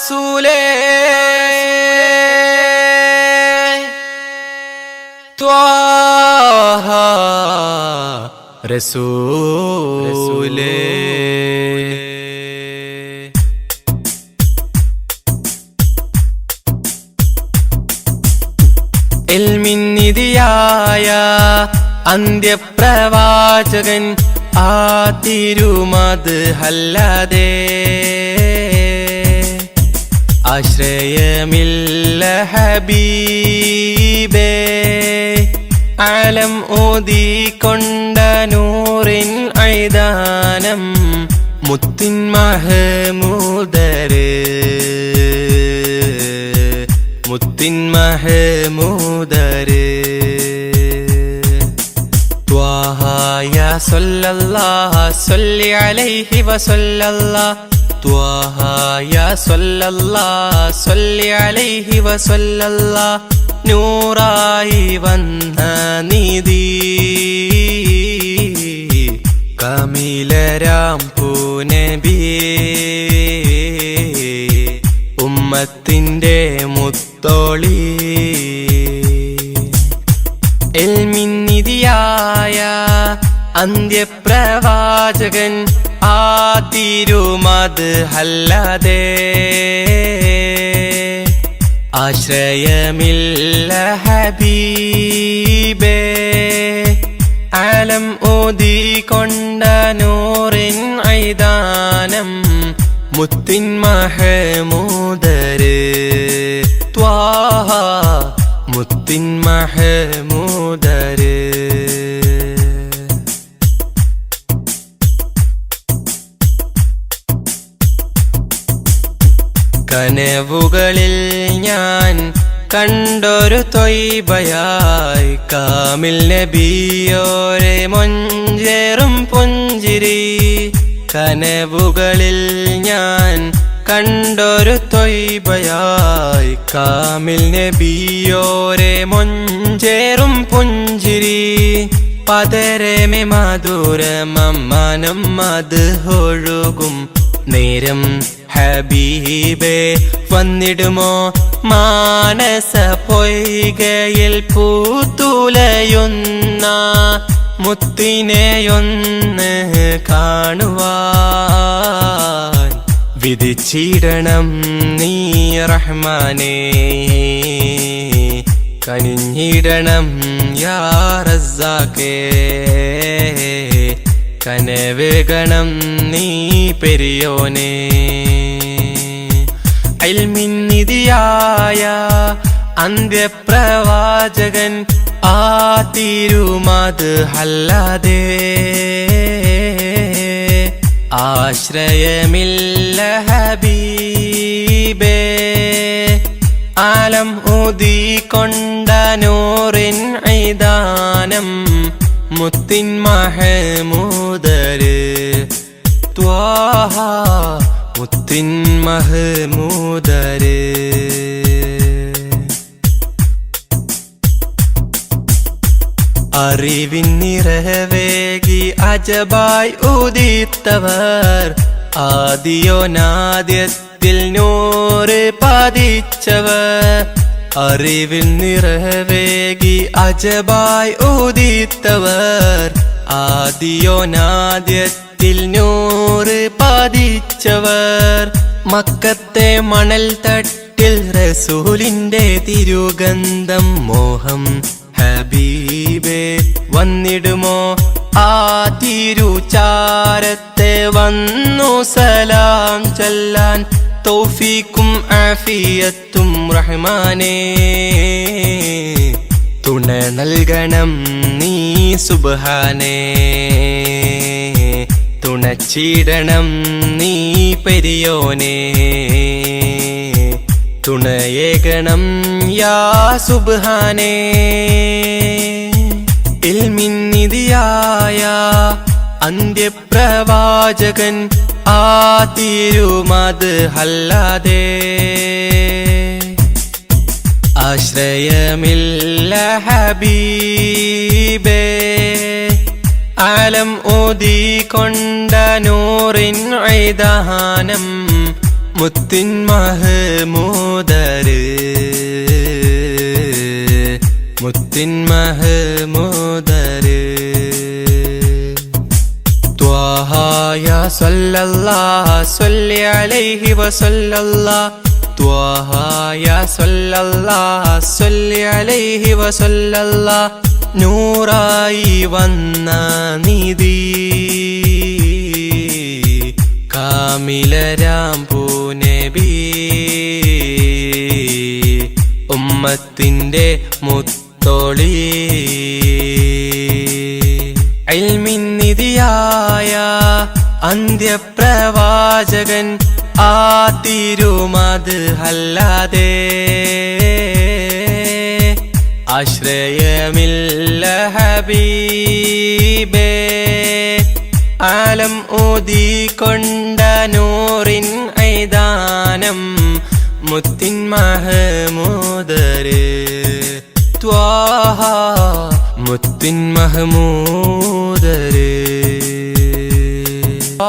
റസൂലേ ത്വാഹ റസൂലേ ഇൽമിന്നിധിയായ അന്ത്യപ്രവാചകൻ ആ തിരുമദ്ഹല്ലാതെ ആശ്രയമില്ല ഹബീബേ ആലം ഓതിക്കൊണ്ട നൂറിൻ ഐദാനം മുത്തിൻ മഹമൂദര് മുത്തിൻ മഹമൂദര് ത്വാഹ യാ സല്ലല്ലാഹു സല്ലി അലൈഹി വസല്ലല്ലാഹു ത്വാഹ യാ സല്ലല്ലാഹു സല്ലി അലൈഹി വസല്ലല്ലാഹു നൂറായി വന്ന നിധി കമീലരാം പൂനബിയേ ഉമ്മത്തിന്റെ മുത്തോളി ഇൽമിന്നിധിയായ അന്ത്യപ്രവാചകൻ ആ തിരുമദ്ഹല്ലാതെ ആശ്രയമില്ല ഹബീബേ ആലം ഓതിക്കൊണ്ട നൂറിൻ ഐദാനം മുത്തിൻ മഹമൂദര് ത്വാഹ മുത്തിൻ മഹമൂദര് കനവുകളിൽ ഞാൻ കണ്ടൊരു ത്വയ്ബയായി കാമിൽ നബിയോരെ മൊഞ്ചേറും പുഞ്ചിരി കനവുകളിൽ ഞാൻ കണ്ടൊരു ത്വയ്ബയായി കാമിൽ നബിയോരെ മൊഞ്ചേറും പുഞ്ചിരി പതരമേ മധുരമനം മദ്ഹൊഴുകും നേരം ഹബീബേ വന്നിടുമോ മാനസ പൊയ്കയിൽ പൂത്തുലയുന്ന മുത്തിനെയൊന്ന് കാണുവാൻ വിധിച്ചിടണം നീ റഹ്മാനേ കനിഞ്ഞിടണം യാ റസ്സാഖേ കനവേകണം നീ പെരിയോനേ ഇൽമിന്നിധിയായ അന്ത്യപ്രവാചകൻ ആ തിരുമദ്ഹല്ലാതെ ആശ്രയമില്ല ഹബീബേ ആലം ഊതിക്കൊണ്ട നൂറിൻ ഐദാനം മുത്തിൻ മഹമൂദര് ത്വാഹ മുത്തിൻ മഹമൂദര് അറിവിൻ നിറവേകി അജബായി ഉദിത്തവർ ആദിയോനാദ്യത്തിൽ നൂറ് പതിച്ചവർ അറിവിൻ നിറവേകി അജബായി ഉദിത്തവർ ആദിയോനാദ്യത്തിൽ നൂറ് പതിച്ചവർ മക്കത്തെ മണൽ തട്ടിൽ റസൂലിന്റെ തിരുഗന്ധം മോഹം ഹബീബേ വന്നിടുമോ ആ തിരുചാരത്തെ വന്നു സലാം ചൊല്ലാൻ തൗഫീഖും ആഫിയത്തും റഹ്മാനേ തുണ നൽകണം നീ സുബ്ഹാനേ തുണച്ചിടണം നീ പെരിയോനേ തുണയേകണം യാ സുബ്ഹാനേ ഇൽമിന്നിധിയായ അന്ത്യപ്രവാചകൻ ആ തിരുമദ്ഹല്ലാതെ ആശ്രയമില്ല ഹബീബേ ആലം ഓതിക്കൊണ്ട നൂറിൻ ഐദാനം മുത്തിൻ മഹമൂദര് മുത്തിൻ മഹമൂദര് ത്വാഹ യാ സല്ലല്ലാഹ് സ്വല്ലി അലൈഹി വസല്ലല്ലാഹ് ത്വാഹ യാ സല്ലല്ലാഹ് സ്വല്ലി അലൈഹി വസല്ലല്ലാഹ് നൂറായി വന്ന നിധി കാമിലരാം പൂനബി ഉമ്മത്തിന്റെ മുത്തോളി ഇൽമിൻ നിധിയായ അന്ത്യപ്രവാചകൻ ആ തിരുമത് അല്ലാതെ ആശ്രയമില്ല ഹബീബേ ആലം ഊതിക്കൊണ്ട നൂറിൻ ഐദാനം മുത്തിൻ മഹമൂദര് ത്വാഹ മുത്തിൻ മഹമൂദര്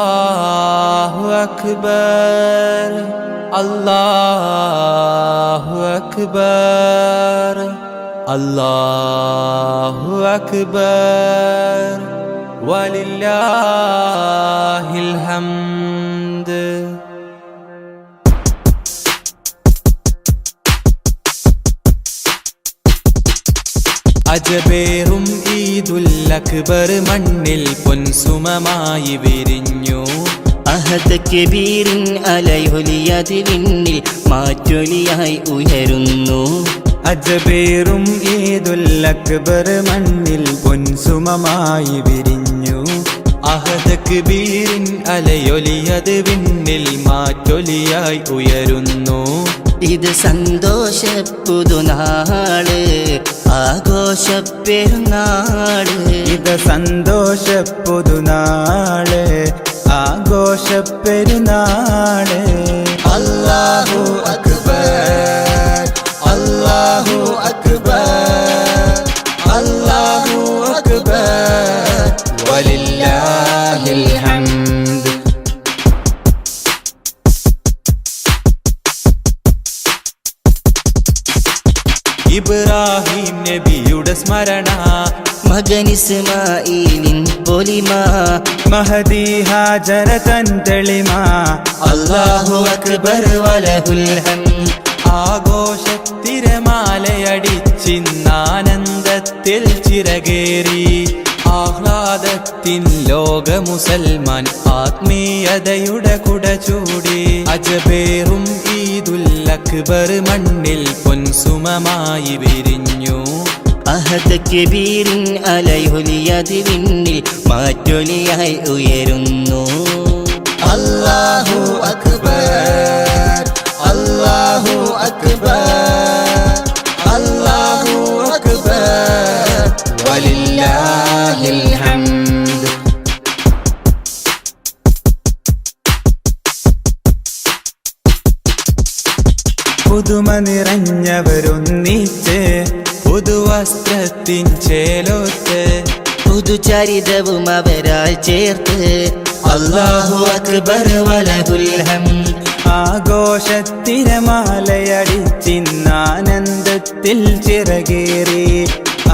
അല്ലാഹു അക്ബർ അല്ലാഹു അക്ബർ അല്ലാഹു അക്ബർ വലില്ലാഹിൽ ഹംദ്. അജബേറും ഈദുൽ അക്ബർ മണ്ണിൽ പൊൻസുമമായി വിരിഞ്ഞു. അഹദ് കബീറിൻ അലൈഹുലിയത് വിണ്ണിൽ മാറ്റൊലിയായി ഉയരുന്നു. അജബേറും ഈദുൽ അക്ബർ മണ്ണിൽ പൊൻസുമമായി വിരിഞ്ഞു. അഹദ് കബീറിൻ അലയൊലിയത് വിണ്ണിൽ മാറ്റൊലിയായി ഉയരുന്നു. ഇത് സന്തോഷ പുതുനാള് ആഘോഷ പെരുന്നാള്. ഇത് സന്തോഷ പുതുനാള് ആഘോഷ പെരുന്നാള്. അല്ലാഹു അക്ബർ അല്ലാഹു അക്ബർ അല്ലാഹു അക്ബർ വലില്ലാഹിൽ ഹംദ്. ഇബ്രാഹിം നബിയുടെ സ്മരണ മകൻ ഇസ്മാഈലിൻ പൊലിമ മഹദി ഹാജറ തൻ തെളിമ. അല്ലാഹു അക്ബർ വലഹുൽ ഹംദ്. ആഘോഷത്തിരമാലയടിച്ചിന്നാനന്ദത്തിൽ ചിറകേറി ആഹ്ലാദത്തിൻ ലോക മുസൽമാൻ ആത്മീയതയുടെ കുട ചൂടി. അജബേറും ഈദുൽ അക്ബർ മണ്ണിൽ പൊൻസുമമായി വിരിഞ്ഞു. അഹദ് കബീറിൻ അലൈഹുലിയത് വിണ്ണിൽ മാറ്റൊലിയായി ഉയരുന്നു. അല്ലാഹു അക്ബർ അല്ലാഹു അക്ബർ അല്ലാഹു അക്ബർ വലില്ലാഹിൽ ഹംദ്. പുതുമ നിറഞ്ഞവരൊന്നിച്ച് പുതുവസ്ത്രത്തിൻ ചേലോത്ത് പുതുചരിതവും അവരാൽ ചേർത്ത്. അല്ലാഹു അക്ബർ വലഹുൽ ഹംദ്. ആഘോഷത്തിരമാലയടിച്ചിന്നാനന്ദത്തിൽ ചിറകേറി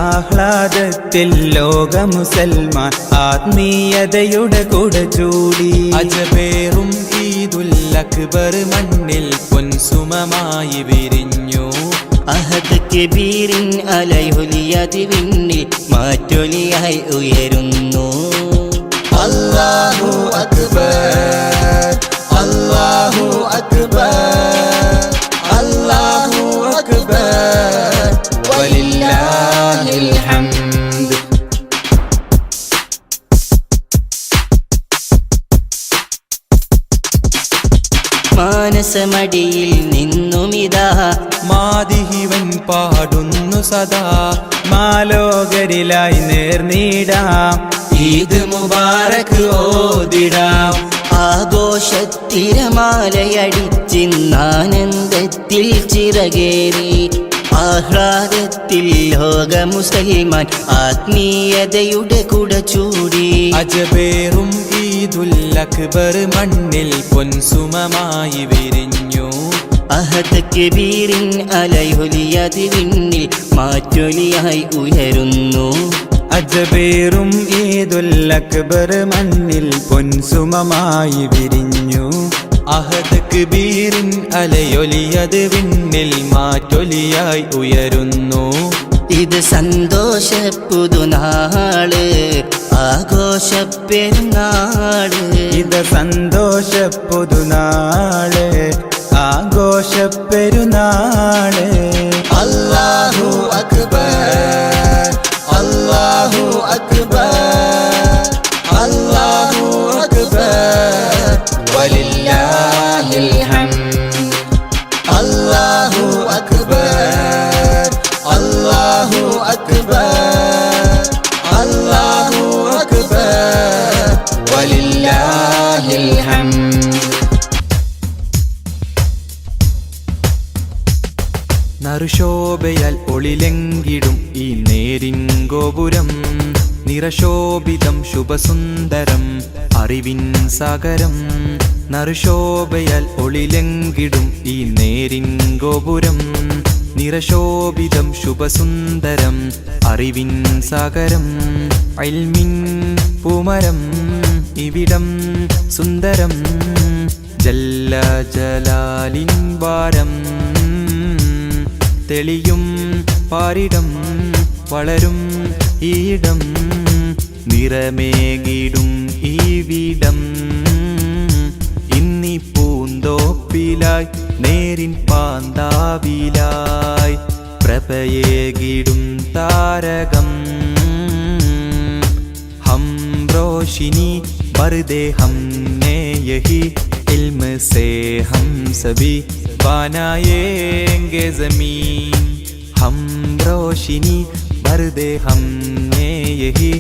ആഹ്ലാദത്തിൽ ലോക മുസൽമാൻ ആത്മീയതയുടെ കുട ചൂടി. അജബേറും ഈദുൽ അക്ബർ മണ്ണിൽ പൊൻസുമമായി വിരിഞ്ഞു. അഹദ് കബീറിൻ അലൈഹുലിയത് വിണ്ണിൽ മാറ്റൊലിയായി ഉയരുന്നു. അല്ലാഹു അക്ബർ അല്ലാഹു അക്ബർ അല്ലാഹു അക്ബർ വലില്ലാഹിൽ ഹംദ്. മാനസമടിയിൽ നിന്നുമിതാ മാദിഹിവൻ പാടുന്നു സദാ. മാലോകരിലായി നേർനീടാം ഈദ് മുബാറക് ഓതിടാം. ആഘോഷത്തിരമാലയടിച്ചിന്നാനന്ദത്തിൽ ചിറകേറി ആഹ്ലാദത്തിൽ ലോക മുസൽമാൻ ആത്മീയതയുടെ കുട ചൂടി. അജബേറും ഈദുൽ അക്ബർ മണ്ണിൽ പൊൻസുമമായി വിരിഞ്ഞു. അഹദ് കബീറിൻ അലൈഹുലിയതി വിണ്ണിൽ മാറ്റൊലിയായി ഉയരുന്നു. അജബേറും ഈദുൽ അക്ബർ മണ്ണിൽ പൊൻസുമമായി വിരിഞ്ഞു. അഹദ് കബീറിൻ അലയൊലിയത് വിണ്ണിൽ മാറ്റൊലിയായി ഉയരുന്നു. ഇത് സന്തോഷ പുതുനാള് ആഘോഷ പെരുന്നാള്. ഇത് സന്തോഷ പുതുനാള് ആഘോഷ പെരുന്നാള്. അല്ലാഹു അക്ബർ അല്ലാഹു അക്ബർ അല്ലാഹു അക്ബർ വലില്ലാഹിൽ ഹംദ്. അല്ലാഹു അക്ബർ അല്ലാഹു അക്ബർ അല്ലാഹു അക്ബർ വലില്ലാഹിൽ ഹംദ്. നറുശോഭയാൽ ഒളിലെങ്കിടും ഈ നേരിൻ ഗോപുരം. നിറശോഭിതം ശുഭസുന്ദരം അറിവിൻ സാഗരം. നറുശോഭയാൽ ഒളിലെങ്കിടും ഈ നേരിൻ ഗോപുരം. നിറശോഭിതം ശുഭസുന്ദരം അറിവിൻ സാഗരം. ഇൽമിൻ പൂമരം ഇവിടം സുന്ദരം. ജല്ല ജലാലിൻ വാരം തെളിയും പാരിടം വളരും ഈടം. നിറമേകിടും ഈ വീടം ഇന്നി പൂന്തോപ്പിലായി നേരിൻ പാന്താവിലായി. പ്രഭയേകിടും താരകം ഹം റോഷിനി ബർദേ ഹം ने यही इल्म से हम सभी बनाएंगे ज़मीन. हम रोशनी भर दे हमने यही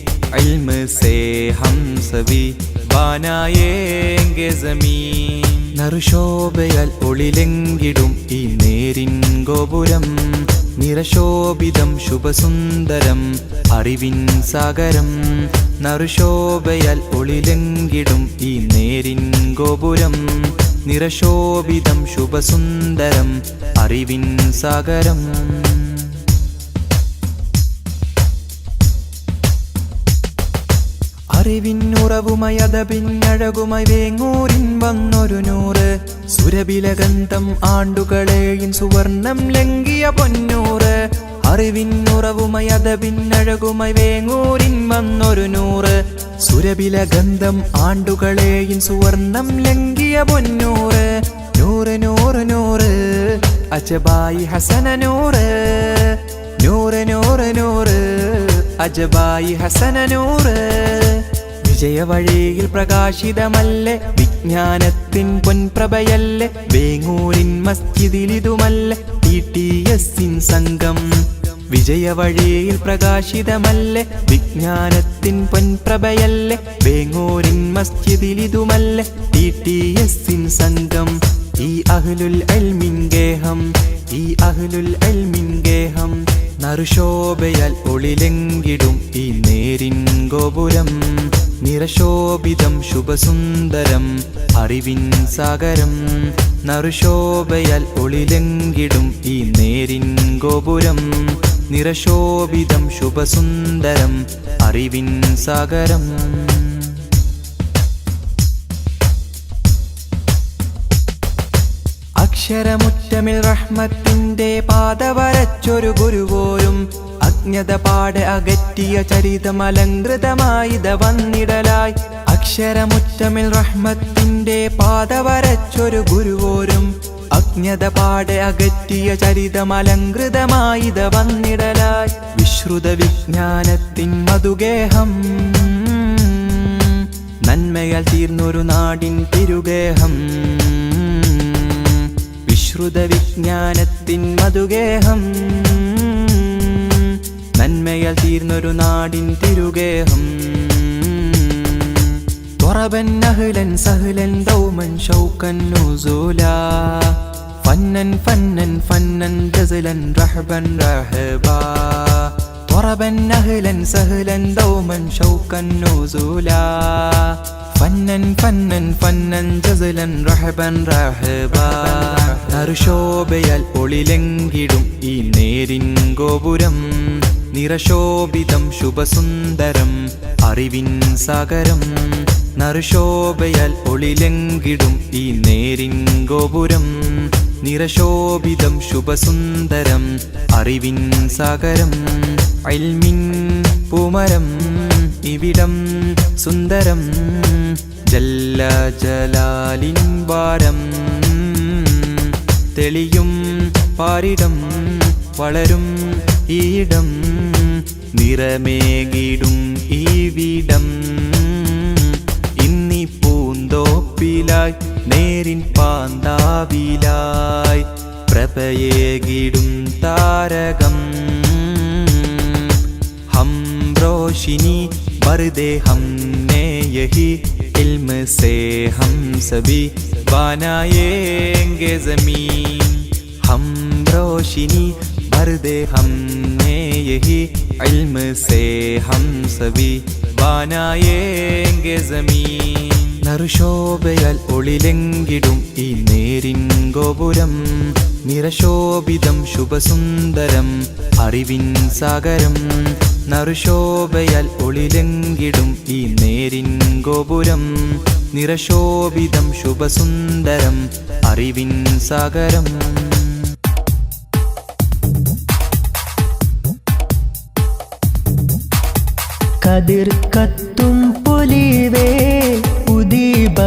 इल्म से हम सभी बनाएंगे ज़मीन. നറുശോഭയാൽ ഒളിലെങ്കിടും ഈ നേരിൻ ഗോപുരം. നിറശോഭിതം ശുഭസുന്ദരം അറിവിൻ സാഗരം. നറുശോഭയാൽ ഒളിലെങ്കിടും ഈ നേരിൻ ഗോപുരം. നിറശോഭിതം ശുഭസുന്ദരം അറിവിൻ സാഗരം. അറിവിന്നുറവുമയതപിന്നഴകുമായി വേങ്ങൂരിൻ വന്നൊരു നൂറ്. സുരബിലഗന്ധം ആണ്ടുകളെയും സുവർണം ലംഘിയ പൊന്നൂറ്. അറിവിന്നുറവുമയതപിന്നഴകുമായി വേങ്ങൂരിൻ വന്നൊരു നൂറ്. സുരബിലഗന്ധം ആണ്ടുകളെയും സുവർണം ലംഘിയ പൊന്നൂറ്. നൂറ് നൂറ് നൂറ് അജബായി ഹസന നൂറ്. നൂറ് നൂറ് നൂറ് അജബായി ഹസന നൂറ്. വിജയവഴിയിൽ പ്രകാശിതമല്ലേ വിജ്ഞാനത്തിൻ പൊൻപ്രഭയല്ലേ. വേങ്ങൂരിൻ മസ്ജിദിലിതുമല്ലേ TTS സംഘം. വിജയവഴിയിൽ പ്രകാശിതമല്ലേ വിജ്ഞാനത്തിൻ പൊൻപ്രഭയല്ലേ. വേങ്ങൂരിൻ മസ്ജിദിലിതുമല്ലേ TTS സംഘം. ഈ അഹ്ലുൽ ഇൽമിൻ ഗേഹം ഈ അഹ്ലുൽ ഇൽമിൻ ഗേഹം. നറുശോഭയാൽ ഒളിലെങ്കിടും ഈ നേരിൻ ഗോപുരം. നിറശോഭിതം ശുഭസുന്ദരം അറിവിൻ സാഗരം. നറുശോഭയാൽ ഒളിലെങ്കിടും ഈ നേരിൻ ഗോപുരം. നിറശോഭിതം ശുഭസുന്ദരം അറിവിൻ സാഗരം. അക്ഷരമുറ്റമിൽ റഹ്മത്തിന്റെ പാത വരച്ചൊരു ഗുരുവോരും. അജ്ഞത പാടെ അകറ്റിയ ചരിതമലങ്കൃതമായിത വന്നിടലായി. അക്ഷരമുറ്റമിൽ റഹ്മത്തിന്റെ പാത വരച്ചൊരു ഗുരുവോരും. അജ്ഞത പാടെ അകറ്റിയ ചരിതമലങ്കൃതമായിത വന്നിടലായി. വിശ്രുത വിജ്ഞാനത്തിൻ മധുഗേഹം നന്മയാൽ തീർന്നൊരു നാടിൻ തിരുഗേഹം. വിശ്രുത വിജ്ഞാനത്തിൻ മധുഗേഹം നന്മയാൽ തീർന്നൊരു നാടിൻ തിരുഗേഹം. ضربا نهلا سهلا دوما شوقا نزولا. فن فنن فنن فنن جزلا رحبا رهبا ضربا أهلا سهلا دوما شوقا نزولا فنن فنن فنن جزلا رحبا رهبا നറുശോഭയാൽ ഒളിലെങ്കിടും ഈ നേരിൻ ഗോപുരം നിറശോഭിതം ശുഭസുന്ദരം അറിവിൻ സാഗരം നറുശോഭയാൽ ഒളിലെങ്കിടും ഈ നേരിൻ ഗോപുരം നിറശോഭിതം ശുഭസുന്ദരം അറിവിൻ സാഗരം ഇൽമിൻ പൂമരം ഇവിടം സുന്ദരം ജല്ല ജലാലിൻ വാരം തെളിയും പാരിടം വളരും ഈയിടം നിറമേകിടും ഈവിടം ഇന്നി പൂന്തോപ്പിലായി നേരിൻ പാന്താവിലായി പ്രഭയേകിടും താരകം हम रोशिनी बरदे हमने यही इल्म से हम सभी बनाएंगे ज़मीन हम रोशिनी बरदे हमने यही इल्म से हम सभी बनाएंगे ज़मीन നറുശോഭയാൽ ഒളിലെങ്കിടും ഈ നേരിൻ ഗോപുരം നിറശോഭിതം ശുഭസുന്ദരം അറിവിൻ സാഗരം നറുശോഭയാൽ ഒളിലെങ്കിടും ഈ നേരിൻ ഗോപുരം നിറശോഭിതം ശുഭസുന്ദരം അറിവിൻ സാഗരം കതിർ കത്തും പൊലിവേ ഉദിബദറൊളിവേ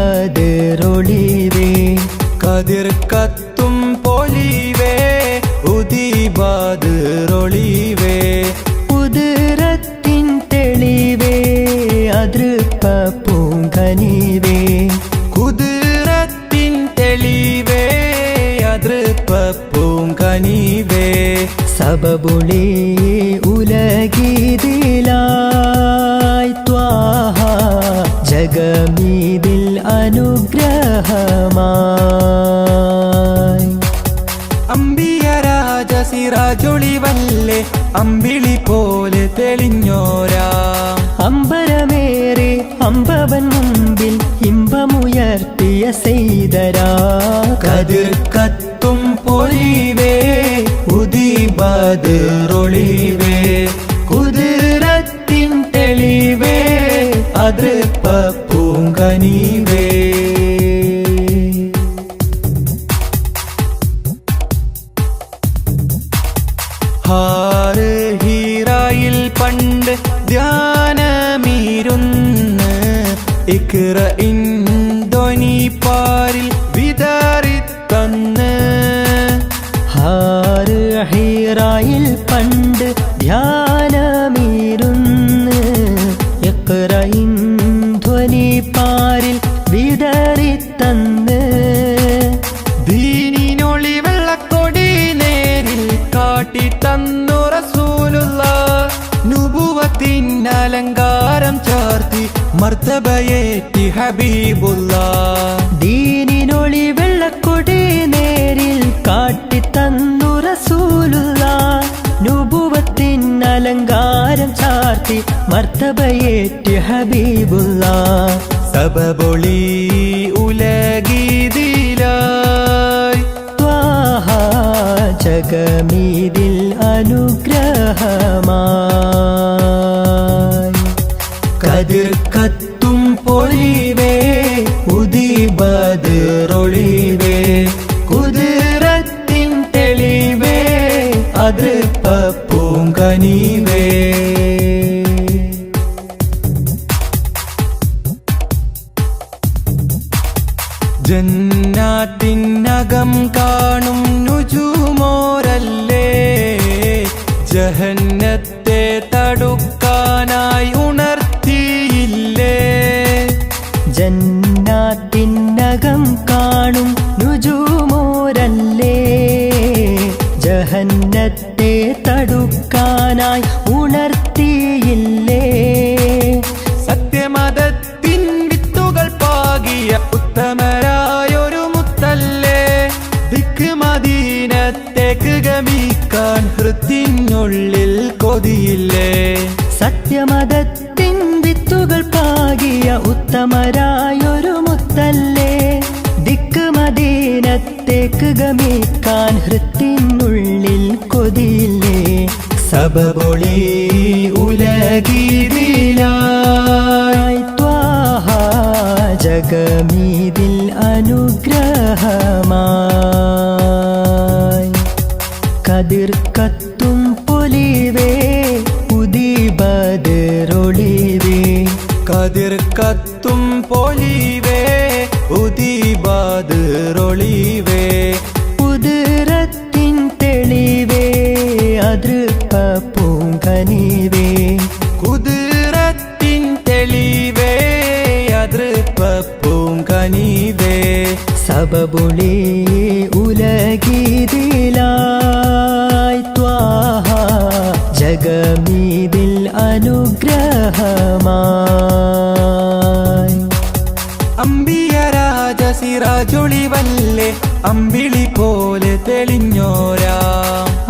കതിർ കത്തും പൊലിവേ ഉദിബദറൊളിവേ കുതിരത്തിൻ തെളിവേ അതൃപ്പ പൂങ്കനിവേ കുതിരത്തിൻ തെളിവേ അതൃപ്പ പൂങ്കനിവേ സബബുളി ഉലഗീതിലായി ത്വാഹ ജഗമീതിൽ അനുഗ്രഹമായി അമ്പിയ രാജ സിറാജൊളിവല്ലേ അമ്പിളി പോലെ തെളിഞ്ഞോരാ അമ്പരമേറെ അമ്പവൻ മുമ്പിൽ ഇമ്പമുയർത്തിയ സെയ്തരാ കതിർ കത്തും പൊലിവേ ഉദിബദറൊളിവേ കുതിരത്തിൻ തെളിവേ അതൃപ്പ പൂങ്കനിവേ ഹാറ് ഹീറായിൽ പണ്ട് ധ്യാനമീരുന്ന് ഇക്റ ഇൻ ധ്വനി പാരിൽ വിതറിത്തന്ന് ഹാറ് ഹീറായിൽ പണ്ട് ധ്യാനമീരുന്ന് ഇഖ്റഇൻ ധ്വനി പാരിൽ വിതറിത്തന്ന് ദീനിനൊളി വെള്ളക്കൊടി നേരിൽ കാട്ടി തന്നു റസൂലുള്ളാഹ് നുബുവത്തിൻ അലങ്കാരം ചാർത്തി മർത്തബയേറ്റി ഹബീബുള്ളാഹ് ദീനിനൊളി വെള്ളക്കൊടി നേരിൽ കാട്ടിത്തന്നു റസൂലുള്ളാഹ് നുബുവത്തിൻ അലങ്കാരം ചാർത്തി മർത്തബയേറ്റി ഹബീബുള്ളാഹ് സബബൊളി ഉലഗീതിലായി ത്വാഹ ജഗമീതിൽ അനുഗ്രഹമായി കതിർ കത്തും പൊലിവേ ഉദിബദറൊളിവേ കുതിരത്തിൻ തെളിവേ അതൃപ്പ പൂങ്കനിവേ ജന്നാത്തിനകം കാണും നുജുമോരല്ലേ ജഹന്നത്തെ തടുക്കാനായി ഉണർത്തിയില്ലേ ജന്നാത്തിനകം കാണും നുജുമോരല്ലേ ജഹന്നത്തെ തടുക്കാനായി ഉണർത്തിയില്ലേ സത്യമതത്തിൻ വിത്തുകൾ പാകിയ ഉത്തമരായൊരു മുത്തല്ലേ ദിക്ക് മദീന കൽബത്തിനുള്ളിൽ കൊതിയില്ലേ? സത്യമതത്തിൻ വിത്തുകൾ പാകിയ ഉത്തമരായൊരു മുത്തല്ലേ, ദിക്ക് മദീനത്തേക്ക് ഗമിക്കാൻ ഹൃത്തിനുള്ളിൽ കൊതിയില്ലേ? സബബൊളി ഉലകിതിലായി ത്വാഹ ജഗമീതിൽ അനുഗ്രഹമായി, കതിർ കത്തും പൊലിവേ ഉദിബദറൊളിവേ, കതിർ കത്തും പൊലിവേ ഉദിബദറൊളിവേ, കുതിരത്തിൻ തെളിവേ അതൃപ്പ പൂങ്കനിവേ, കുതിരത്തിൻ തെളിവേ അതൃപ്പ പൂങ്കനിവേ. സബബുളി ഉലകിതിലായി ത്വാഹ ജഗമീതിൽ അനുഗ്രഹമായി. അമ്പിയ രാജ സിറാജൊളിവല്ലേ അമ്പിളി പോലെ തെളിഞ്ഞോരാ,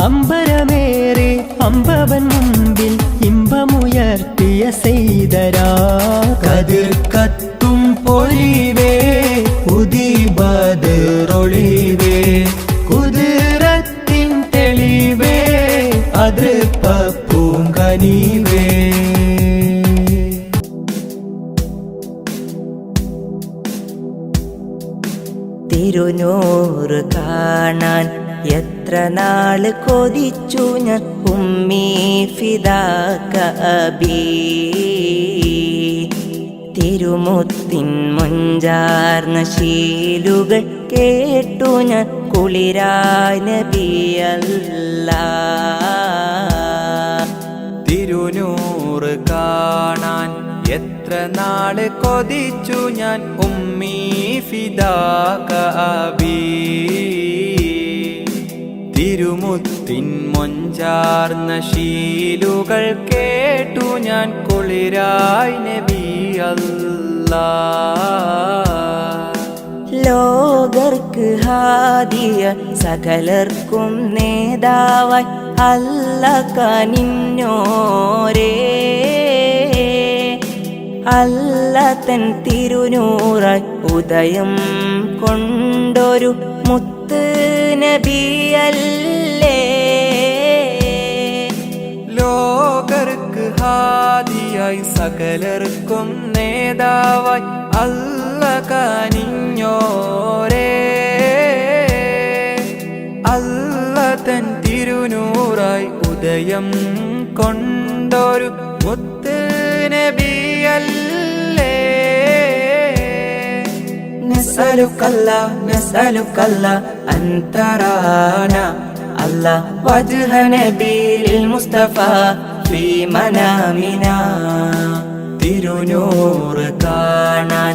അമ്പരമേറെ അമ്പവൻ മുമ്പിൽ ഇമ്പമുയർത്തിയ സെയ്തരാ, കതിർ കത്തും പൊലിവേ ഉദിബദറൊളിവേ, കുതിരത്തിൻ തെളിവേ അതൃപ്പ പൂങ്കനിവേ. തിരുനൂറ് കാണാൻ എത്ര നാള് കൊതിച്ചു ഞാൻ ഉമ്മീ ഫിദാക അബീ, തിരുമുത്തിൻ മൊഞ്ചാർന്ന ശീലുകൾ കേട്ടു ഞാൻ കുളിരായ നബിയല്ലാ. തിരുനൂറ് കാണാൻ എത്ര നാള് കൊതിച്ചു ഞാൻ ഉമ്മീ ഫിദാക അബീ, തിരുമുത്തിൻ മൊഞ്ചാർന്ന ശീലുകൾ കേട്ടു ഞാൻ കുളിരായി നബിയല്ലാ. ലോകർക്ക് ഹാദിയ സകലർക്കും നേതാവായി അല്ല കനിഞ്ഞോരേ, അല്ല തൻ തിരുനൂറായി ഉദയം കൊണ്ടൊരു മുത്ത് നബിയല്ലേ. ലോകർക്ക് ഹാദിയായി സകലർക്കും നേതാവായി അല്ല കനിഞ്ഞോരേ, അല്ല തൻ തിരുനൂറായി ഉദയം കൊണ്ടൊരു മുത്ത് നബിയല്ലേ. നസ്അലുക്കല്ലാ നസ്അലുക്കല്ലാ അൻ തറാനാ അല്ലാ വജ്ഹ നബിയിൽ മുസ്തഫ ഫീ മനാമിനാ. തിരുനൂറ് കാണാൻ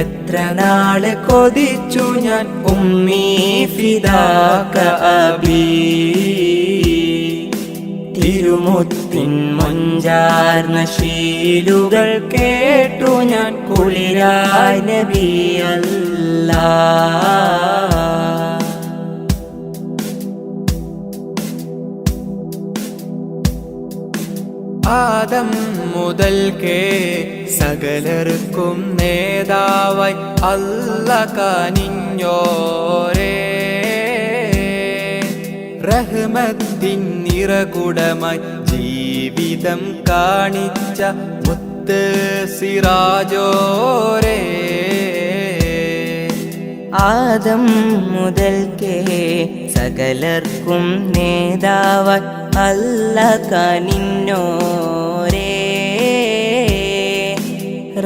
എത്ര നാള് കൊതിച്ചു ഞാൻ ഉമ്മീ ഫിദാക അബീ, തിരുമുത്തിൻ മൊഞ്ചാർന്ന ശീലുകൾ കേട്ടു ഞാൻ കുളിരായ നബിയല്ലാ. ആദം മുതൽക്കേ സകലർക്കും നേതാവായി അല്ല കനിഞ്ഞോരേ, റഹ്മത്തിൻ നിറകുടമായി ജീവിതം കാണിച്ച മുത്ത് സിറാജോരേ. ആദം മുതൽക്കേ സകലർക്കും നേതാവായി അല്ല കനിഞ്ഞോരേ,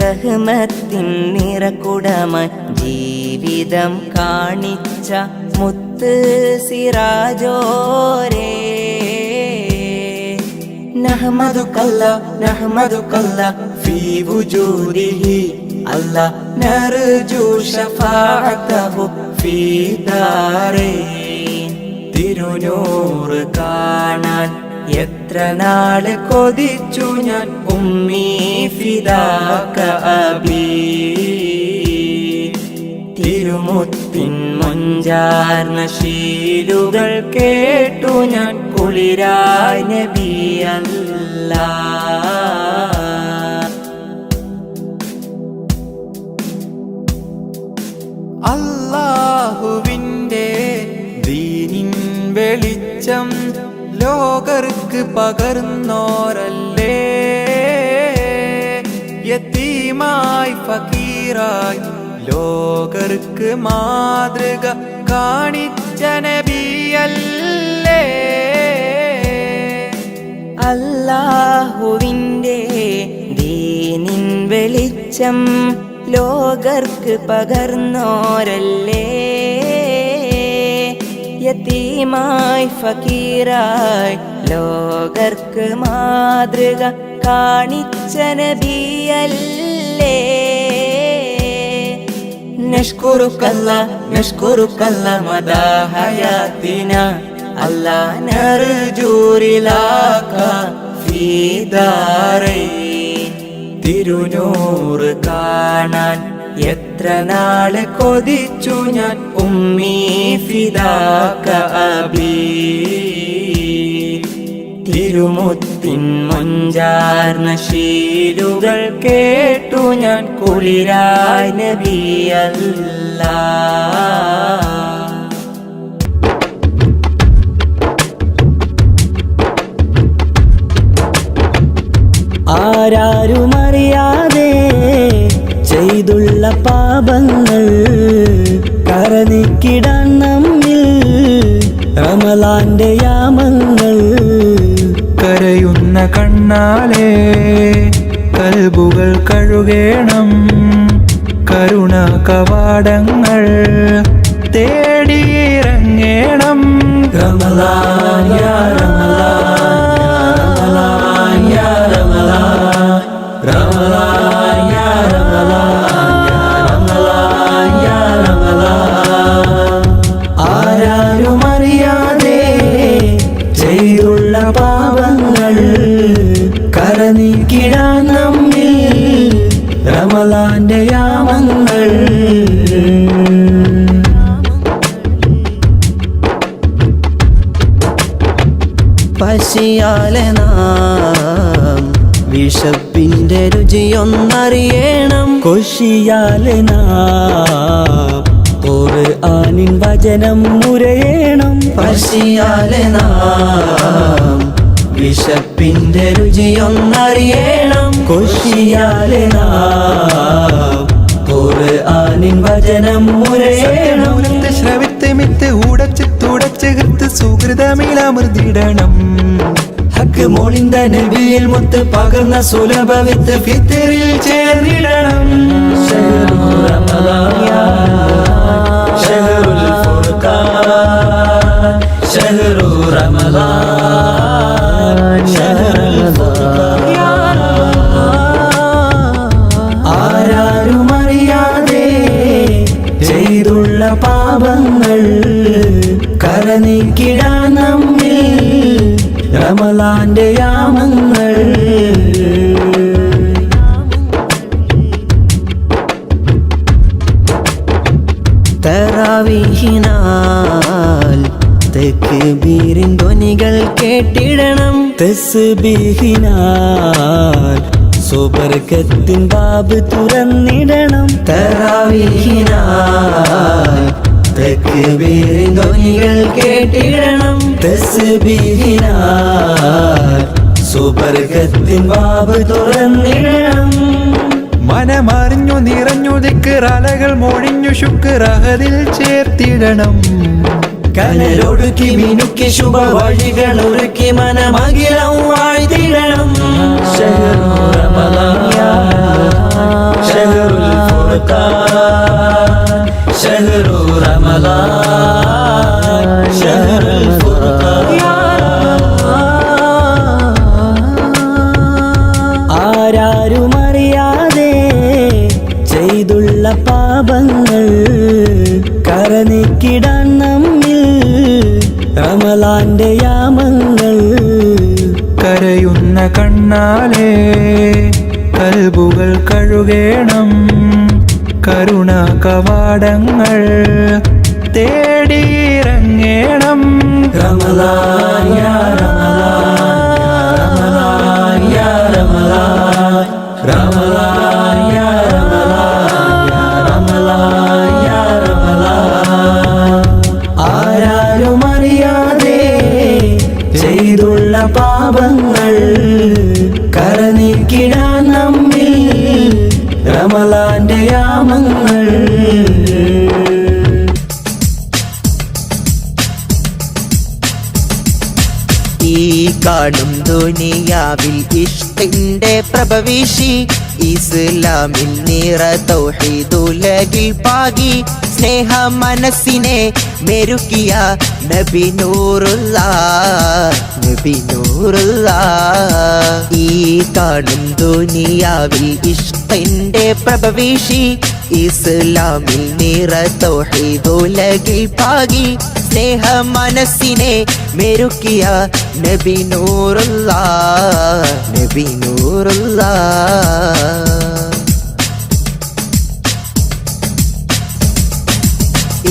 റഹ്മത്തിൻ നിറകുടമായി ജീവിതം കാണിച്ച മുത്ത് സിറാജോരേ. നഹ്മദുകല്ലാ നഹ്മദുകല്ലാ ഫീ വുജൂദിഹി അല്ലാ നർജു ശഫാഅതഹു ഫീ ദാരൈൻ. തിരുനൂറ് കാണാൻ എത്ര നാള് കൊതിച്ചു ഞാൻ ഉമ്മീ ഫിദാക അബീ, തിരുമുത്തിൻ മൊഞ്ചാർന്ന ശീലുകൾ കേട്ടു ഞാൻ കുളിരായി നബിയല്ലാ. അല്ലാഹുവിൻ്റെ ദീനിൻ വെളിച്ചം ലോകർക്ക് പകർന്നോരല്ലേ, യതീമായി ഫക്കീറായി ലോകർക്ക് മാതൃക കാണിച്ച നബിയല്ലേ. അല്ലാഹുവിൻ്റെ ദീനിൻ വെളിച്ചം ലോകർക്ക് പകർന്നോരല്ലേ, യതീമായി ഫക്കീറായി ലോകർക്ക് മാതൃക കാണിച്ച നബിയല്ലേ. നഷ്കുറുക്കല്ല നഷ്കുറുക്കല്ല മദാ ഹയാത്തിന അല്ലാ നർജൂരിലാക ഫീ ദാരൈൻ. തിരുനൂറ് കാണാൻ എത്ര നാള് കൊതിച്ചു ഞാൻ ഉമ്മീ ഫിദാക അബീ. തിരുമുത്തിൻ മൊഞ്ചാർന്ന ശീലുകൾ കേട്ടു ഞാൻ കുളിരായി നബിയല്ലാ. ആരാരുമറിയാതെ ചെയ്തുള്ള പാപങ്ങൾ കരനിക്കിടാൻ നമ്മിൽ റമളാന്റെ യാമങ്ങൾ. കരയുന്ന കണ്ണാലെ കൽബുകൾ കഴുകേണം, കരുണ കവാടങ്ങൾ തേടിയിറങ്ങേണം. റമളാൻ യാ റമളാൻ യാ റമളാൻ, റമളാൻ യാ റമളാൻ യാ റമളാൻ. ആരാരുമറിയാതെ ചെയ്തുള്ള പാപങ്ങൾ കരനീക്കിടാൻ നമ്മിൽ റമളാന്റെ യാമങ്ങൾ. പശിയാലെ നാം വിശപ്പിന്റെ രുചിയൊന്നറിയണം, കൊഷിയാലെ നാം ഖുർആനിൻ വചനം മുരയണം. പശിയാലെ നാം വിശപ്പിന്റെ രുചിയൊന്നറിയണം, കൊഷിയാലെ നാം ഖുർആനിൻ വചനം മുരയണം. ശ്രവിത്ത് മിത്ത് ഉടച്ച് തുടച്ച് കൃത്ത് സുഹൃതമിളമൃതിടണം. ഹക്ക് മോളിന്ത നബിയിൽ മുത്ത് പകർന്ന സുലഭ വിത്ത് ഫിത്തറിൽ ചേർന്നിടണം. ശഹ്റു റമളാൻ ശഹ്റുൽ ഫുർഖാൻ, ശഹ്റു റമളാൻ ശഹ്റുൽ ഫുർഖാൻ. ആരാരുമറിയാതെ ചെയ്തുള്ള പാപങ്ങൾ കരനീക്കിടാൻ നമ്മിൽ റമളാന്റെ യാമങ്ങൾ. തറാവീഹിനാൽ തക്ബീറിൻ ധ്വനികൾ കേട്ടിടണം, തസ്ബീഹിനാൽ സുബർക്കത്തിൻ ബാബ് തുറന്നിടണം. തറാവീഹിനാൽ തക്ബീറിൻ ധ്വനികൾ കേട്ടിടണം, തസ്ബീഹിനാൽ സുബർക്കത്തിൻ ബാബ് തുറന്നിടണം. മനമറിഞ്ഞു നിറഞ്ഞു ദിക്റലകൾ മൊഴിഞ്ഞു ശുക്രഹദിൽ ചേർത്തിടണം. കനലൊടുക്കി മിനുക്കി ശുഭ വഴികൾ ഒരുക്കി മനമകിലം വാഴ്ത്തിടണം. ശഹ്റു റമളാൻ ശഹ്റുൽ ഫുർഖാൻ, ശഹ്റു റമളാൻ ശഹ്റുൽ ഫുർഖാൻ. ആരാരുമറിയാതെ ചെയ്തുള്ള പാപങ്ങൾ കരനീക്കിടാൻ നമ്മിൽ റമളാന്റെ യാമങ്ങൾ. കരയുന്ന കണ്ണാലെ കൽബുകൾ കഴുകേണം, കരുണ കവാടങ്ങൾ തേടിയിറങ്ങേണം. റമളാൻ യാ പാപങ്ങൾ കരനീക്കിടാൻ നമ്മിൽ റമളാന്റെ യാമങ്ങൾ. ഈ കാണും ദുനിയാവിൽ ഇഷ്കിന്റെ പ്രഭവിഷി ഇസ്ലാമിൽ നിറ തൗഹീദുലകിൽ പാകി സ്നേഹ മനസ്സിനെ മെരുക്കിയ നബി നൂറുല്ലാഹ് നബി നൂറുല്ലാഹ്. ഈ കാണും ദുനിയാവിൽ ഇഷ്കിന്റെ പ്രഭവിഷി ഇസ്ലാമിൽ നിറ തൗഹീദുലകിൽ പാകി സ്നേഹ മനസ്സിനെ മെരുക്കിയ നബി നൂറുല്ലാഹ് നബി നൂറുല്ലാഹ്.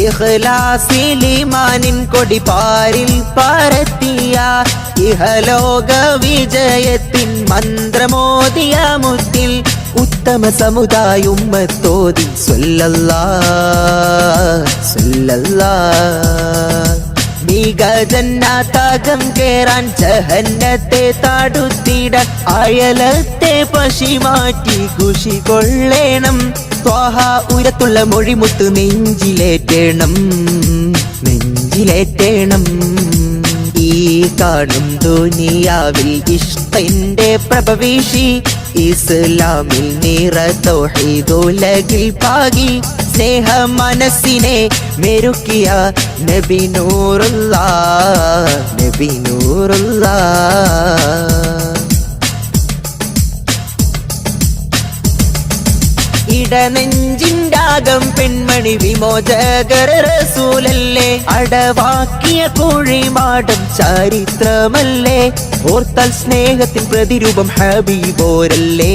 ഇഖ്ലാസിൽ ഈമാനിൻ കൊടി പാരിൽ പരത്തിയ ഇഹലോക വിജയത്തിൻ മന്ത്രമോദിയ മുത്തിൽ ഉത്തമ സമുദായ ഉമ്മത്തോതി സ്വല്ലല്ലാഹ് സ്വല്ലല്ലാഹ്. മിക ജന്നാതകം കേറാൻ ജഹന്നത്തെ തടുത്തിടാൻ അയലത്തെ പശി മാറ്റി ഖുശി കൊള്ളേണം. ത്വാഹ ഉരത്തുള്ള മൊഴിമുത്ത് നെഞ്ചിലേറ്റേണം നെഞ്ചിലേറ്റേണം. ഈ കാണും ദുനിയാവിൽ ഇഷ്കിന്റെ പ്രഭവിഷി ഇസ്ലാമിൽ നിറ തൗഹീദുലകിൽ പാകി സ്നേഹ മനസ്സിനെ മെരുക്കിയ നബി നൂറുല്ലാഹ് നബി നൂറുല്ലാഹ്. ഇടനെഞ്ചിൻ്റാകം പെൺമണി വിമോചകർ റസൂലല്ലേ അടവാക്കിയ കോഴിമാടം ചരിത്രമല്ലേ ഓർത്താൽ സ്നേഹത്തിൻ പ്രതിരൂപം ഹബീബോരല്ലേ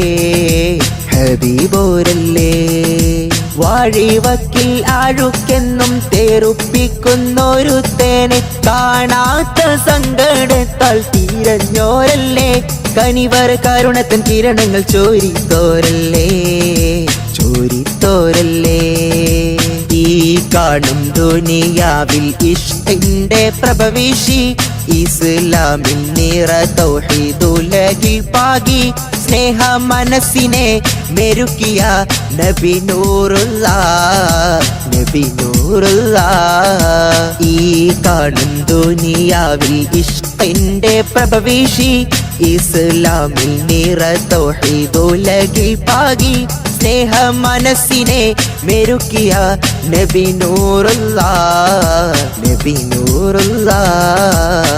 ഹബീബോരല്ലേ. വാഴിവക്കിൽ ആഴുക്കെന്നും തേറുപ്പിക്കുന്നൊരു തേനെ കാണാത്ത സങ്കടത്താൽ തീരഞ്ഞോരല്ലേ കനിവർ കരുണത്തൻ കിരണങ്ങൾ ചോരിത്തോരല്ലേ ചോരിത്തോരല്ലേ. ഈ കാണും ദുനിയാവിൽ ഇഷ്കിന്റെ പ്രഭവിഷി ഇസ്ലാമിൽ നിറ തൗഹീദുലകിൽ പാകി സ്നേഹ മനസ്സിനെ മെരുക്കിയ നബി നൂറുല്ലാഹ് നബി നൂറുല്ലാഹ്. ഈ കാണും ദുനിയാവിൽ ഇഷ്കിന്റെ പ്രഭവിഷി ഇസ്ലാമിൽ നിറ തൗഹീദുലകിൽ പാകി സ്നേഹ മനസ്സിനെ മെരുക്കിയ നബി നൂറുല്ലാഹ് നബി നൂറുല്ലാഹ്.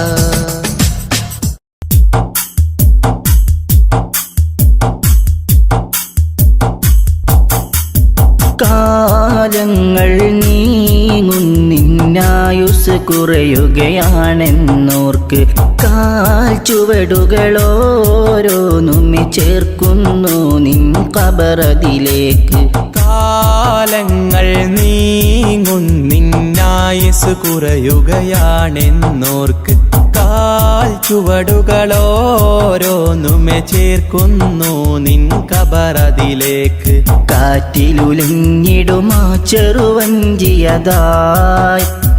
കാലങ്ങൾ നീങ്ങുന്നിന്നായുസ് കുറയുകയാണെന്നോർക്ക് കാൽ ചുവടുകളോരോന്നുമെ ചേർക്കുന്നു നിൻ ഖബറതിലേക്ക്. കാലങ്ങൾ നീങ്ങുന്നിന്നായുസ് കുറയുകയാണെന്നോർക്ക് കാൽ ചുവടുകളോരോന്നുമെ ചേർക്കുന്നു നിൻ ഖബറതിലേക്ക്. കാറ്റിലുലഞ്ഞിടുമാ ചെറുവഞ്ചിയതായി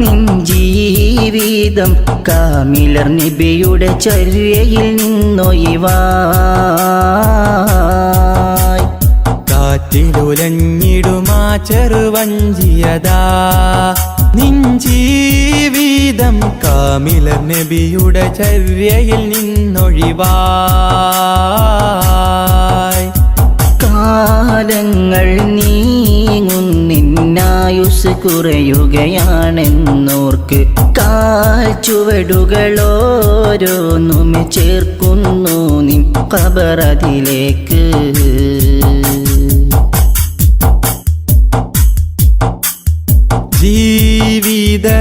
നിൻ ജീവിതം കാമിലർ നബിയുടെ ചര്യയിൽ നിന്നൊഴിവായി. കാറ്റിലുലഞ്ഞിടുമാ ചെറുവഞ്ചിയതാ നിൻ ജീവിതം കാമിലർ നബിയുടെ ചര്യയിൽ നിന്നൊഴിവായി. കാലങ്ങൾ നീങ്ങുന്നിന്നായുസ് കുറയുകയാണെന്നോർക്ക് കാൽ ചുവടുകളോരോന്നുമെ ചേർക്കുന്നു നിൻ ഖബറതിലേക്ക്.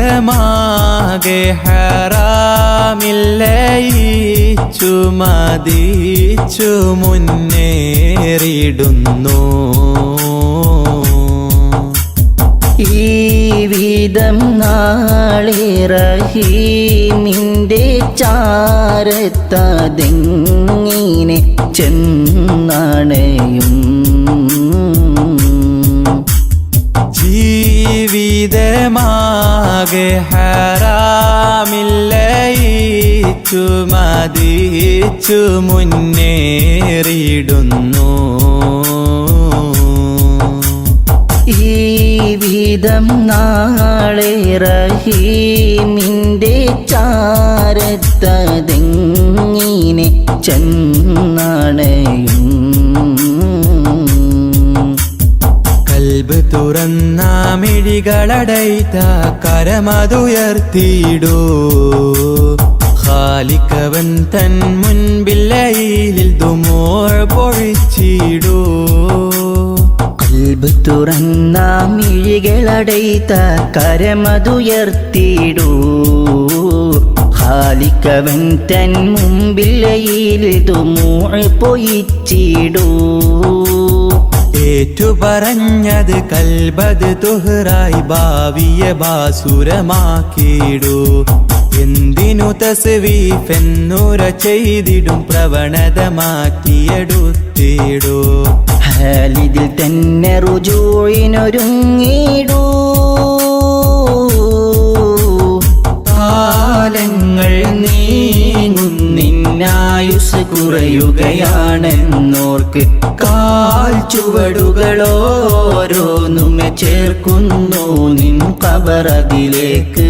ജീവിതമാകെ ഹറാമില്ലയിച്ചു മതിച്ചു മുന്നേറിടുന്നു. ഈ വിധം നാളെ റഹീമിൻ്റെ ചാരത്തതെങ്ങിനെ ചെന്നണയും. ജീവിതമാകെ ഹറാമില്ലയിച്ചു മതിച്ചു മുന്നേറിടുന്നു ഈ വിധം നാളെ റഹീമിൻ്റെ ചാരത്തതെങ്ങിനെ ചെന്നണയും കൽബ് തുറന്ന മിഴികളടൈത്ത കരമതുയർത്തിയിടൂ ഖാലിക്കവൻ തൻ മുൻപില്ലയിലിൽ ദുമൂർ പൊഴിച്ചിടൂ കൽബ് തുറന്ന മിഴികളടൈത്ത കരമതുയർത്തിടൂ ഖാലിക്കവൻ തൻ മുമ്പില്ലയിൽ ദുമൂർ പൊഴിച്ചിടൂ ഏറ്റുപറഞ്ഞത് കൽബത് തുഹറായി ഭാവിയെ ബാസുരമാക്കിയിടൂ എന്തിനു തസ്വീഫെന്നുര ചെയ്തിടും പ്രവണത മാറ്റിയെടുത്തിടൂ ഹാലിദിൽ തന്നെ റുജൂഇനൊരുങ്ങിടൂ കാലങ്ങൾ നീങ്ങുന്നിന്നായുസ് കുറയുകയാണെന്നോർക്ക് കാൽ ചുവടുകളോരോന്നുമെ ചേർക്കുന്നു നിൻ ഖബറതിലേക്ക്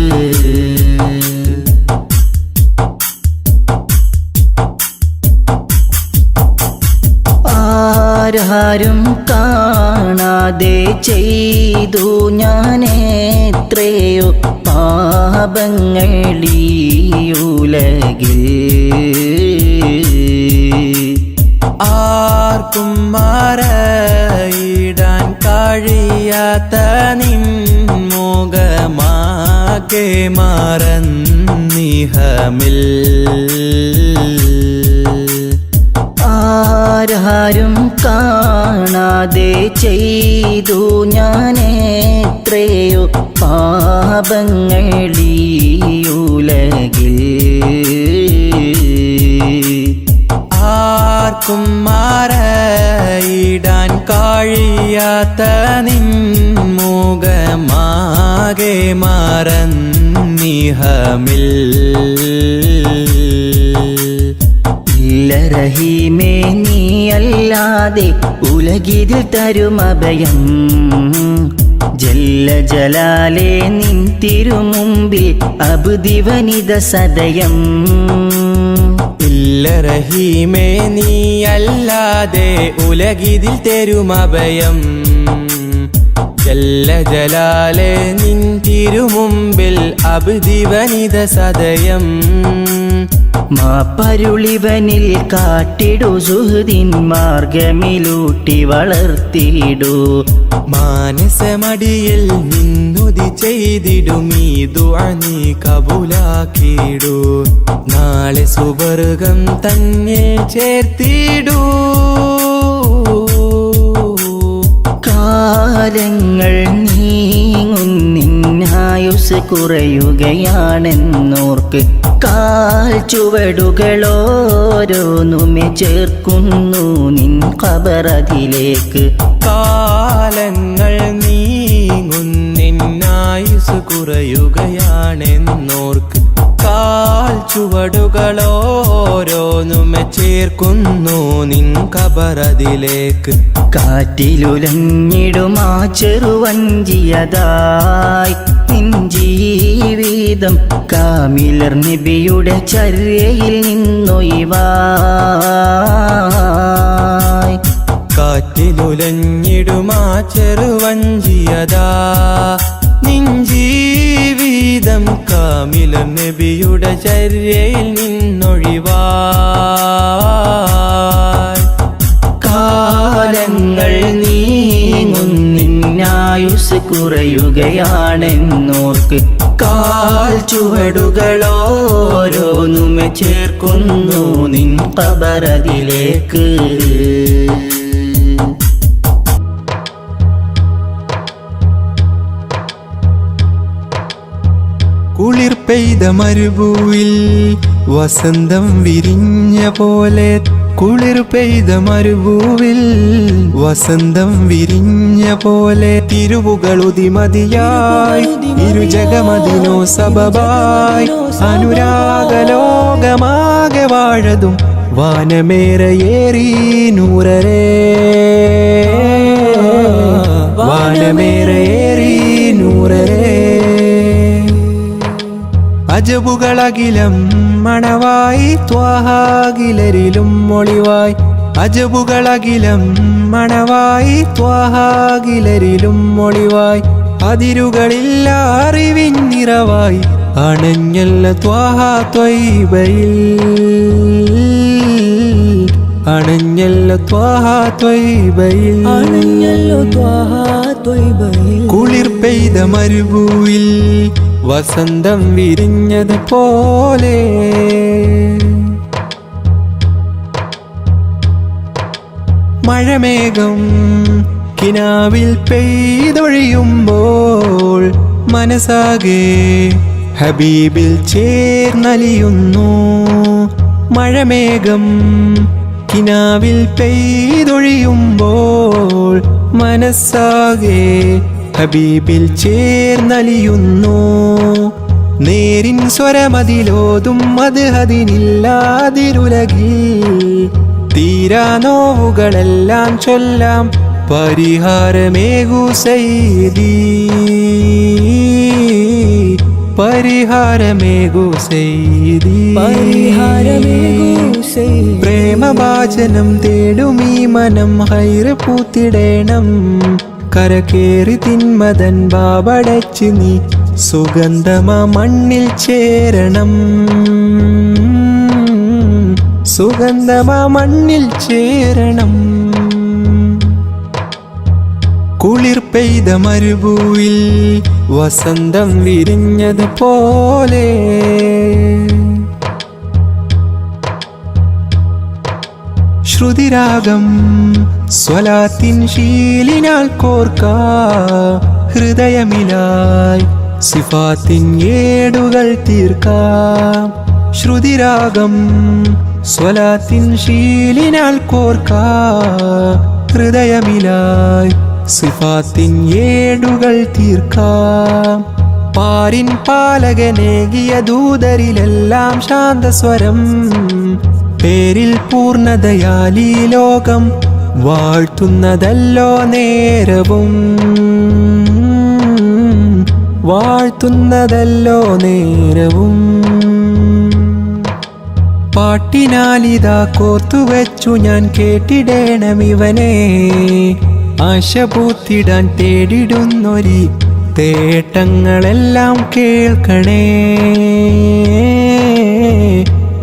ആരും കാണാതെ ചെയ്തു ഞാനെത്രയോ പാപങ്ങളീ ഉലകിൽ ആർക്കും മറയിടാൻ കഴിയാത്ത നിൻമുഖമാകെ മറന്നിഹമിൽ ആരും കാണാതെ ചെയ്തു ഞാനെത്രയോ പാപങ്ങളീ ഉലകിൽ ആർക്കും മറയിടാൻ കഴിയാത്ത നിൻമുഖമാകെ മറന്നിഹമിൽ ഇല്ല റഹീമേ നീയല്ലാതെ ഉലകിതിൽ തരുമഭയം ജല്ല ജലാലേ നിൻ തിരുമുമ്പിൽ അബ്ദിവനിത സദയം ഇല്ല റഹീമേ നീയല്ലാതെ ഉലകിതിൽ തരുമഭയം ജല്ല ജലാലേ നിൻ തിരുമുമ്പിൽ അബ്ദിവനിത സദയം മാപ്പരുളിവനിൽ കാട്ടിടു സുഹൃദിൻ മാർഗമിലൂട്ടി വളർത്തിയിടൂ മാനസമടിയിൽ നിന്നുതി ചെയ്തിടും ഈ ദുആ നീ കബൂലാക്കിടൂ നാളെ സുവർഗം തന്നെ ചേർത്തിടൂ കാലങ്ങൾ നീങ്ങുന്നിന്നായുസ് കുറയുകയാണെന്നോർക്ക് കാൽ ചുവടുകളോരോന്നുമെ ചേർക്കുന്നു നിൻ ഖബറതിലേക്ക് കാലങ്ങൾ നീങ്ങുന്നിന്നായുസ് കുറയുകയാണെന്നോർക്ക് കാൽ ചുവടുകളോരോന്നുമെ ചേർക്കുന്നു നിൻ ഖബറതിലേക്ക് കാറ്റിലുലഞ്ഞിടുമാ ചെറുവഞ്ചിയതായി നിൻ ജീവിതം കാമിലർ നബിയുടെ ചര്യയിൽ നിന്നൊഴിവായി കാറ്റിലുലഞ്ഞിടുമാ ചെറുവഞ്ചിയതാ നിൻ ജീവിതം കാമിലർ നബിയുടെ ചര്യയിൽ നിന്നൊഴിവായി കാലങ്ങൾ നീങ്ങുന്നിന്നായുസ് കുറയുകയാണെന്നോർക്ക് കാൽ ചുവടുകളോരോന്നുമെ ചേർക്കുന്നു നിൻ ഖബറതിലേക്ക് കുളിർ പെയ്ത മരുഭൂവിൽ വസന്തം വിരിഞ്ഞ പോലെ കുളിർ പെയ്ത മരുഭൂവിൽ വസന്തം വിരിഞ്ഞ പോലെ തിരുവുകളുതിമതിയായി ഇരുജഗമതിനോ സബബായി അനുരാഗലോകമാകെ വാഴതും വാനമേറയേറി നൂറരേ വാനമേറയേറി നൂറരേ അജബുകളകിലം മണവായി ത്വാഹാകിലരിലും മൊളിവായി അജബുകളകിലം മണവായി ത്വാഹാകിലരിലും മൊളിവായി അതിരുകളില്ല അറിവിൻ നിറവായി അണഞ്ഞല്ല ത്വാഹ ത്വയ്ബയിൽ അണഞ്ഞല്ല ത്വാഹ ത്വയ്ബയിൽ കുളിർ പെയ്ത മരുഭൂവിൽ വസന്തം വിരിഞ്ഞത് പോലെ മഴമേഘം കിനാവിൽ പെയ്തൊഴിയുമ്പോൾ മനസ്സാകെ ഹബീബിൽ ചേർന്നലിയുന്നു മഴമേഘം കിനാവിൽ പെയ്തൊഴിയുമ്പോൾ മനസ്സാകെ ഹബീബിൽ ചേർന്നലിയുന്നു നേരിൻ സ്വരമതിലോതും അത് അതിനില്ലാതിരുലകിൽ തീരാ നോവുകളെല്ലാം ചൊല്ലാം പരിഹാരമേകു സയ്യിദി പരിഹാരമേകു സയ്യിദി പ്രേമഭാജനം തേടുമീ മനം ഹൈറ് പൂത്തിടേണം കരകേറി തിന്മതൻ ബാബടച്ച് നീ സുഗന്ധമാ മണ്ണിൽ ചേരണം സുഗന്ധമാ മണ്ണിൽ ചേരണം കുളിർ പെയ്ത മരുഭൂവിൽ വസന്തം വിരിഞ്ഞത് പോലെ ശ്രുതിരാഗം സ്വലാത്തിൻ ശീലിനാൽ കോർക്ക ഹൃദയമിലായി സിഫാത്തിൻ ഏടുകൾ തീർക്കാം ശ്രുതിരാഗം സ്വലാത്തിൻ ശീലിനാൽ കോർക്ക ഹൃദയമിലായി സിഫാത്തിൻ ഏടുകൾ തീർക്കാം പാരിൻ പാലകനേകിയ ദൂതരിലെല്ലാം ശാന്തസ്വരം പേരിൽ പൂർണ്ണതയാലീ ലോകം വാഴ്ത്തുന്നതല്ലോ നേരവും വാഴ്ത്തുന്നതല്ലോ നേരവും പാട്ടിനാലിതാ കോർത്തുവെച്ചു ഞാൻ കേട്ടിടേണമിവനെ ആശ പൂത്തിടാൻ തേടിടുന്നൊരി തേട്ടങ്ങളെല്ലാം കേൾക്കണേ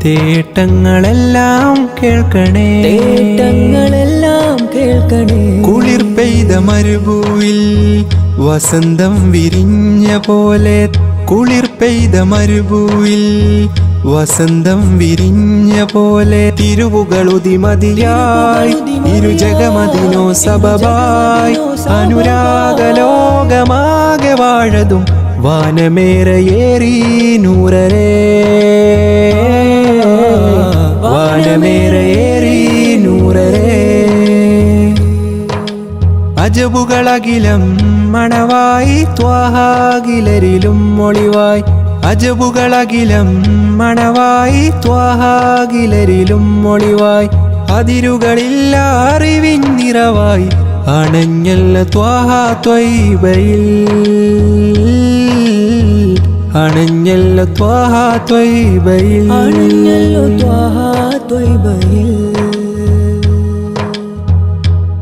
തേട്ടങ്ങളെല്ലാം കേൾക്കണേ കുളിർ പെയ്ത മരുഭൂവിൽ വസന്തം വിരിഞ്ഞ പോലെ കുളിർ പെയ്ത മരുഭൂവിൽ വസന്തം വിരിഞ്ഞ പോലെ തിരുവുകളുതിമതിയായി ഇരുജഗമതിനോ സബബായി അനുരാഗലോകമാകെ വാഴതും വാനമേറയേറി നൂറരേ വാനമേറയേറി നൂറരേ അജബുകളകിലം മണവായി ത്വാഹാകിലരിലും മൊളിവായി അജബുകളകിലം മണവായി ത്വാഹാകിലരിലും മൊളിവായി അതിരുകളില്ല അറിവിൻ നിറവായി അണഞ്ഞല്ല ത്വാഹ ത്വയ്ബയിൽ അണഞ്ഞല്ല ത്വാഹ ത്വയ്ബയിൽ ത്വാഹ ത്വയ്ബയിൽ